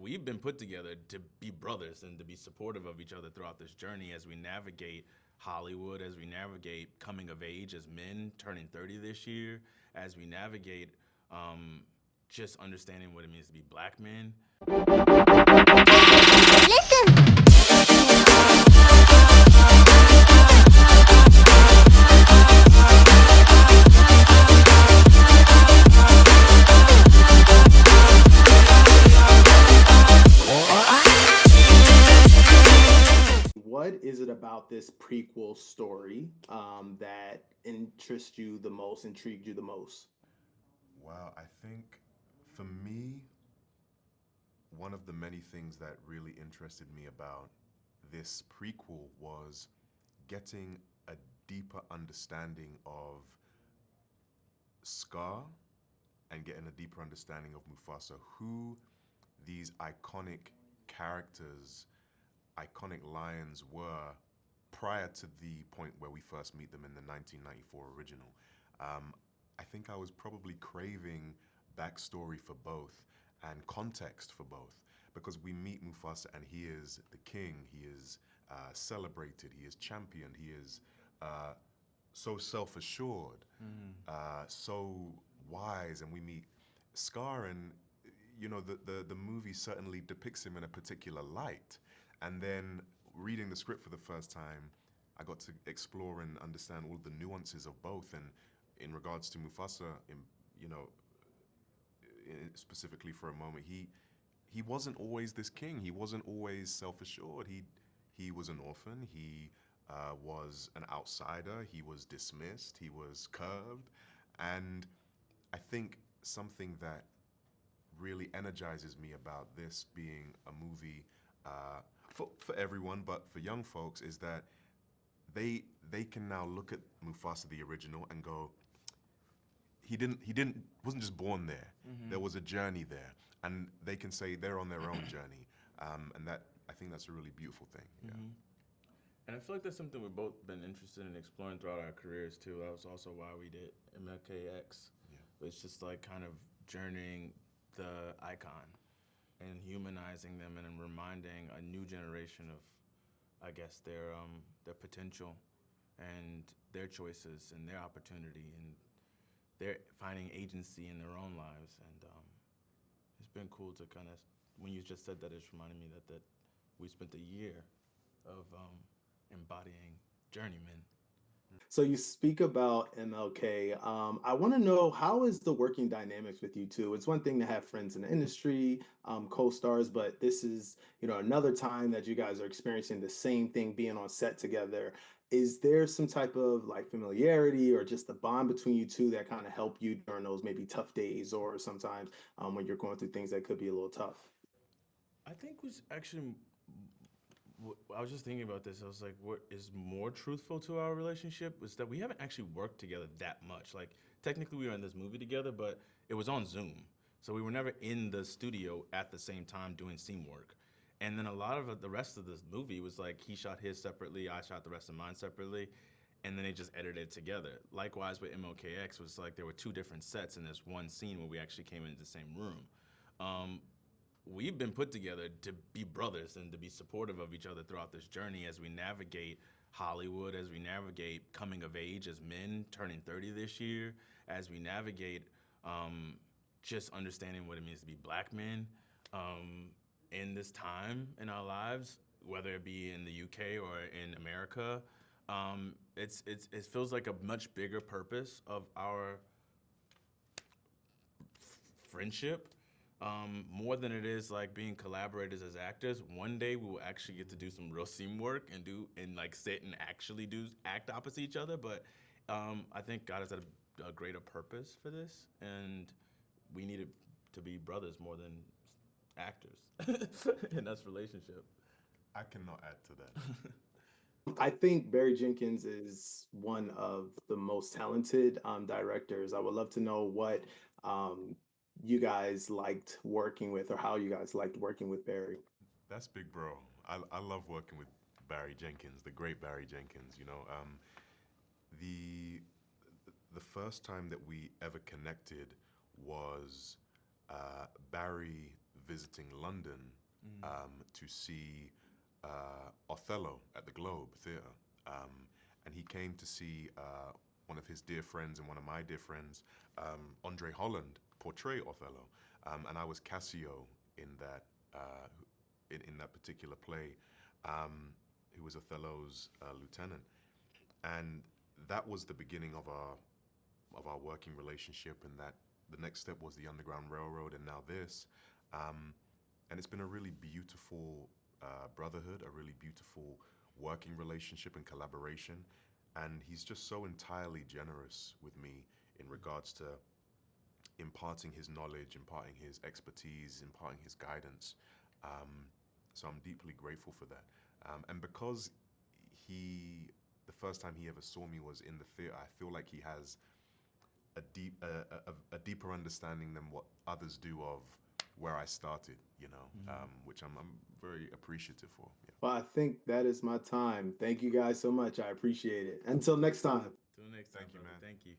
we've been put together to be brothers and to be supportive of each other throughout this journey as we navigate Hollywood, as we navigate coming of age as men turning 30 this year, as we navigate just understanding what it means to be black men. What is it about this prequel story that interests you the most, intrigued you the most? Wow, I think for me, one of the many things that really interested me about this prequel was getting a deeper understanding of Scar and getting a deeper understanding of Mufasa, who these iconic characters, iconic lions were prior to the point where we first meet them in the 1994 original. I think I was probably craving backstory for both and context for both, because we meet Mufasa and he is the king, he is celebrated, he is championed, he is so self-assured, so wise, and we meet Scar, and the movie certainly depicts him in a particular light. And then reading the script for the first time, I got to explore and understand all the nuances of both. And in regards to Mufasa, specifically for a moment, he wasn't always this king. He wasn't always self-assured. He was an orphan. He was an outsider. He was dismissed. He was curved. And I think something that really energizes me about this being a movie for everyone, but for young folks, is that they can now look at Mufasa the original and go, he wasn't just born there. There was a journey there, and they can say they're on their own journey, and that, I think that's a really beautiful thing. Yeah. And I feel like that's something we've both been interested in exploring throughout our careers too. That was also why we did MLKX. Yeah. It's just like kind of journeying the icon and humanizing them and reminding a new generation of, I guess, their potential and their choices and their opportunity, and they're finding agency in their own lives. And it's been cool to kind of, when you just said that, it's reminded me that we spent a year of embodying journeymen. So you speak about MLK. I want to know, how is the working dynamics with you two? It's one thing to have friends in the industry, co-stars, but this is, another time that you guys are experiencing the same thing, being on set together. Is there some type of like familiarity or just the bond between you two that kind of help you during those maybe tough days, or sometimes when you're going through things that could be a little tough? I think was actually, I was just thinking about this. I was like, what is more truthful to our relationship is that we haven't actually worked together that much. Like, technically we were in this movie together, but it was on Zoom. So we were never in the studio at the same time doing scene work. And then a lot of the rest of this movie was like, he shot his separately, I shot the rest of mine separately, and then they just edited it together. Likewise with MLKX, was like there were two different sets in this one scene where we actually came into the same room. We've been put together to be brothers and to be supportive of each other throughout this journey as we navigate Hollywood, as we navigate coming of age as men turning 30 this year, as we navigate just understanding what it means to be black men in this time in our lives, whether it be in the UK or in America. It feels like a much bigger purpose of our friendship. More than it is like being collaborators as actors. One day we will actually get to do some real scene work and like sit and actually act opposite each other. But I think God has had a greater purpose for this, and we needed to be brothers more than actors in this relationship. I cannot add to that. I think Barry Jenkins is one of the most talented directors. I would love to know what you guys liked working with, or how you guys liked working with Barry. That's big, bro. I love working with Barry Jenkins, the great Barry Jenkins. The first time that we ever connected was Barry visiting London to see Othello at the Globe Theatre. And he came to see one of his dear friends and one of my dear friends, Andre Holland, portray Othello. And I was Cassio in that in that particular play, who was Othello's lieutenant. And that was the beginning of our working relationship, and that the next step was the Underground Railroad, and now this. And it's been a really beautiful brotherhood, a really beautiful working relationship and collaboration. And he's just so entirely generous with me in regards to imparting his knowledge, imparting his expertise, imparting his guidance. So I'm deeply grateful for that. And because the first time he ever saw me was in the theater, I feel like he has a deeper understanding than what others do of where I started, which I'm very appreciative for. Yeah. Well, I think that is my time. Thank you guys so much. I appreciate it. Until next time. Till next time, Thank you, brother. man. Thank you.